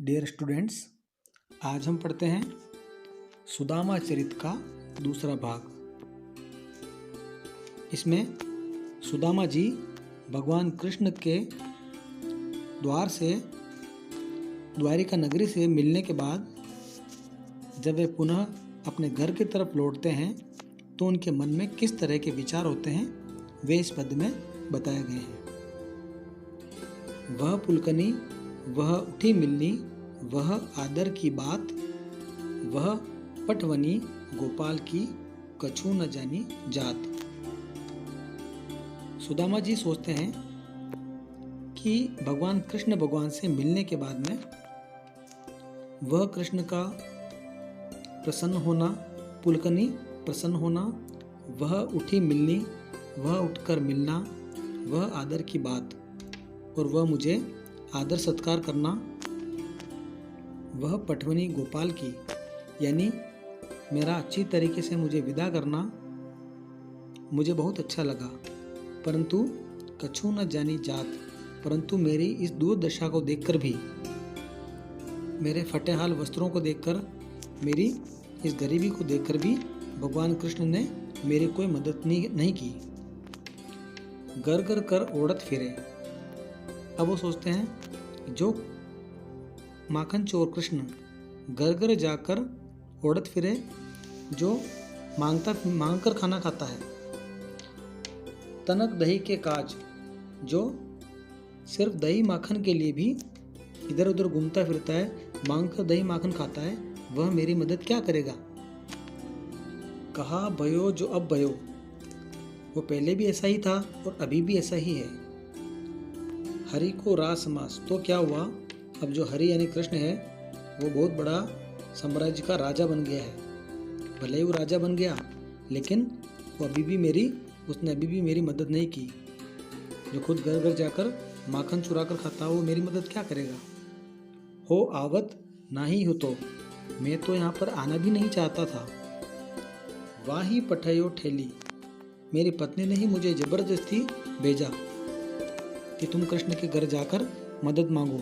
Dear students, आज हम पढ़ते हैं सुदामा चरित का दूसरा भाग। इसमें सुदामा जी भगवान कृष्ण के द्वारिका नगरी से मिलने के बाद जब वे पुनः अपने घर की तरफ लौटते हैं तो उनके मन में किस तरह के विचार होते हैं वे इस पद में बताए गए हैं। वह पुलकनी, वह उठी मिलनी, वह आदर की बात, वह पटवनी गोपाल की कछु न जानी जात। सुदामा जी सोचते हैं कि भगवान कृष्ण भगवान से मिलने के बाद में वह कृष्ण का प्रसन्न होना, पुलकनी प्रसन्न होना, वह उठी मिलनी, वह उठकर मिलना, वह आदर की बात और वह मुझे आदर सत्कार करना, वह पटवनी गोपाल की यानी मेरा अच्छी तरीके से मुझे विदा करना मुझे बहुत अच्छा लगा। परंतु कछु न जानी जात, परंतु मेरी इस दुर्दशा को देखकर भी, मेरे फटे हाल वस्त्रों को देखकर, मेरी इस गरीबी को देखकर भी भगवान कृष्ण ने मेरी कोई मदद नहीं की। गर गर कर ओढ़त फिरे। अब वो सोचते हैं जो माखन चोर कृष्ण घर घर जाकर ओढ़त फिरे, जो मांग कर खाना खाता है, तनक दही के काज, जो सिर्फ दही माखन के लिए भी इधर उधर घूमता फिरता है, मांग कर दही माखन खाता है, वह मेरी मदद क्या करेगा। कहा भयो जो अब भयो, वो पहले भी ऐसा ही था और अभी भी ऐसा ही है। हरि को रास मास, तो क्या हुआ, अब जो हरि यानी कृष्ण है वो बहुत बड़ा साम्राज्य का राजा बन गया है। भले ही वो राजा बन गया लेकिन वो उसने अभी भी मेरी मदद नहीं की। जो खुद घर घर जाकर माखन चुरा कर खाता वो मेरी मदद क्या करेगा। हो आवत ना ही हो, तो मैं तो यहाँ पर आना भी नहीं चाहता था। वाही पठयो ठेली, मेरी पत्नी ने ही मुझे जबरदस्ती भेजा कि तुम कृष्ण के घर जाकर मदद मांगो।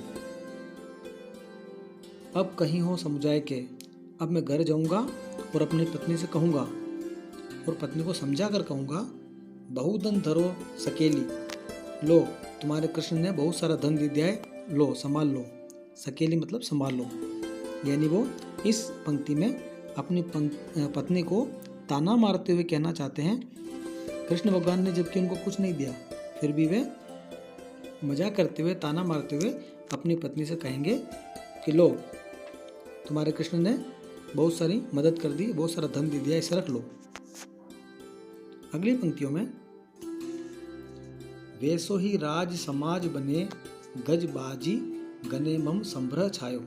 अब कहीं हो समुझाए के, अब मैं घर जाऊंगा और अपनी पत्नी से कहूंगा और पत्नी को समझा कर कहूंगा, बहुधन धरो सकेली, लो तुम्हारे कृष्ण ने बहुत सारा धन दे दिया है, लो संभाल लो। सकेली मतलब संभाल लो, यानी वो इस पंक्ति में अपनी पत्नी को ताना मारते हुए कहना चाहते हैं कृष्ण भगवान ने जबकि उनको कुछ नहीं दिया फिर भी वे मजाक करते हुए, ताना मारते हुए अपनी पत्नी से कहेंगे कि लो तुम्हारे कृष्ण ने बहुत सारी मदद कर दी, बहुत सारा धन दे दिया, इसे रख लो। अगली पंक्तियों में वैसो ही राज समाज बने, गजबाजी गने मम संभ्रह छायो।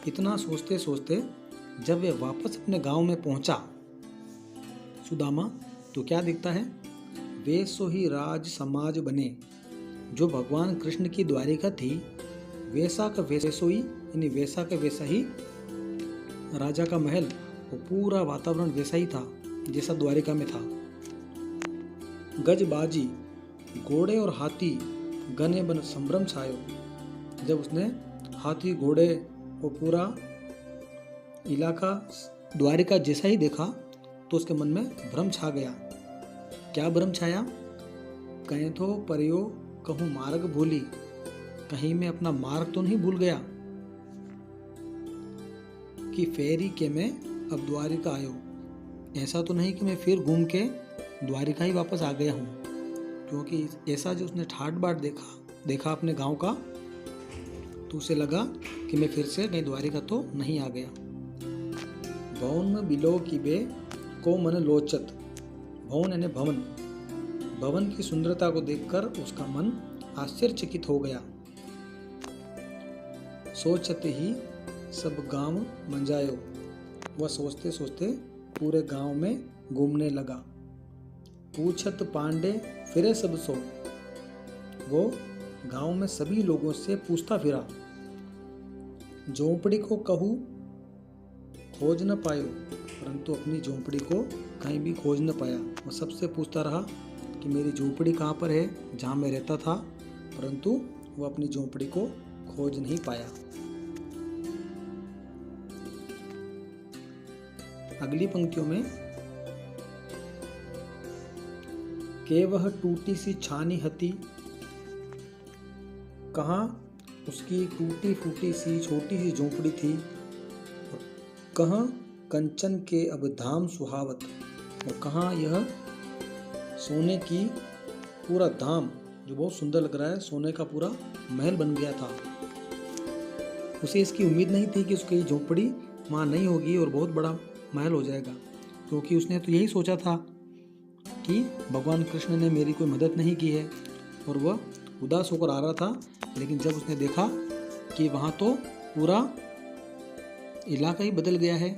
इतना सोचते सोचते जब वे वापस अपने गांव में पहुंचा सुदामा, तो क्या दिखता है, वैसो ही राज समाज बने, जो भगवान कृष्ण की द्वारिका थी वैसा का वैसो ही, यानी वैसा का वैसा ही राजा का महल, वो पूरा वातावरण वैसा ही था जैसा द्वारिका में था। गजबाजी, घोड़े और हाथी, गने बन संभ्रम छायो, जब उसने हाथी घोड़े वो पूरा इलाका द्वारिका जैसा ही देखा तो उसके मन में भ्रम छा गया। क्या भ्रम छाया, कहें तो परियो कहूँ मार्ग भूली, कहीं मैं अपना मार्ग तो नहीं भूल गया कि फेरी के मैं अब द्वारिका आयो, ऐसा तो नहीं कि मैं फिर घूम के द्वारिका ही वापस आ गया हूँ। क्योंकि ऐसा जो उसने ठाट बाट देखा अपने गांव का, तो उसे लगा कि मैं फिर से कहीं द्वारिका तो नहीं आ गया। भवन में बिलो की बे को मन लोचत, भवन यानी भवन, भवन की सुंदरता को देखकर उसका मन आश्चर्यचकित हो गया। सोचते ही सब गांव मंजायो, वह सोचते सोचते पूरे गांव में घूमने लगा। पूछत पांडे फिरे सब सो, वो गांव में सभी लोगों से पूछता फिरा। झोंपड़ी को कहूँ खोज न पायो, परंतु अपनी झोंपड़ी को कहीं भी खोज न पाया। वो सबसे पूछता रहा कि मेरी झोंपड़ी कहाँ पर है जहाँ मैं रहता था, परंतु वो अपनी झोंपड़ी को खोज नहीं पाया। अगली पंक्तियों में के वह टूटी सी छानी हती, कहाँ उसकी टूटी फूटी सी छोटी सी झोंपड़ी थी, कहाँ कंचन के अब धाम सुहावत, और कहाँ यह सोने की पूरा धाम जो बहुत सुंदर लग रहा है, सोने का पूरा महल बन गया था। उसे इसकी उम्मीद नहीं थी कि उसकी झोंपड़ी वहाँ नहीं होगी और बहुत बड़ा महल हो जाएगा, क्योंकि उसने तो यही सोचा था कि भगवान कृष्ण ने मेरी कोई मदद नहीं की है, और वह उदास होकर आ रहा था। लेकिन जब उसने देखा कि वहाँ तो पूरा इलाका ही बदल गया है,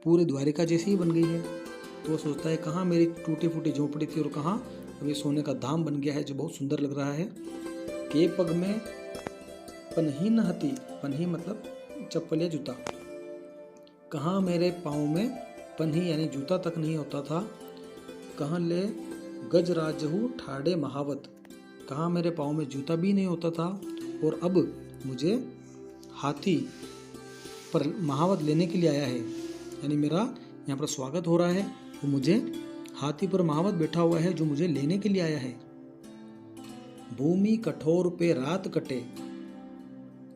पूरे द्वारिका जैसी ही बन गई है, तो वो सोचता है कहाँ मेरी टूटी फूटी झोंपड़ी थी और कहाँ अब ये सोने का धाम बन गया है जो बहुत सुंदर लग रहा है। के पग में पनही न हती, पनही मतलब चप्पल या जूता, कहाँ मेरे पाँव में पनही यानी जूता तक नहीं होता था, कहाँ ले गजराजहू ठाड़े महावत, कहाँ मेरे पाँव में जूता भी नहीं होता था, और अब मुझे हाथी पर महावत लेने के लिए आया है, यानी मेरा यहाँ पर स्वागत हो रहा है, तो मुझे हाथी पर महावत बैठा हुआ है जो मुझे लेने के लिए आया है। भूमि कठोर पे रात कटे,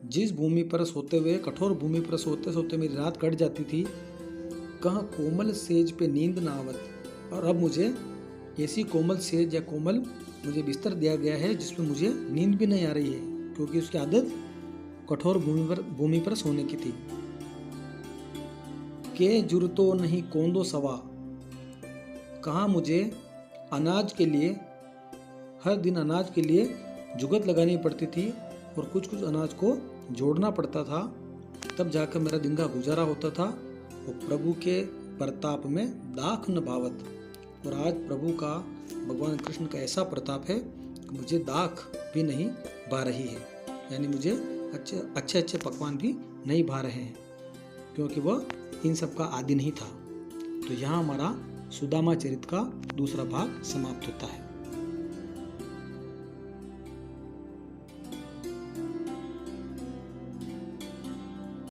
जिस भूमि पर सोते हुए कठोर भूमि पर सोते सोते मेरी रात कट जाती थी, कहाँ कोमल सेज पे नींद ना आवत, और अब मुझे ऐसी कोमल सेज या कोमल मुझे बिस्तर दिया गया है जिसमें मुझे नींद भी नहीं आ रही है, क्योंकि उसकी आदत कठोर भूमि पर सोने की थी। के जुरतो नहीं कोंदो सवा, कहाँ मुझे अनाज के लिए हर दिन अनाज के लिए जुगत लगानी पड़ती थी और कुछ कुछ अनाज को जोड़ना पड़ता था, तब जाकर मेरा दिन का गुजारा होता था। और प्रभु के प्रताप में दाख न भावत, और आज प्रभु का भगवान कृष्ण का ऐसा प्रताप है कि मुझे दाख भी नहीं भा रही है, यानी मुझे अच्छे अच्छे पकवान भी नहीं भा रहे हैं, क्योंकि वह इन सब का आदि नहीं था। तो यहाँ हमारा सुदामा चरित का दूसरा भाग समाप्त होता है।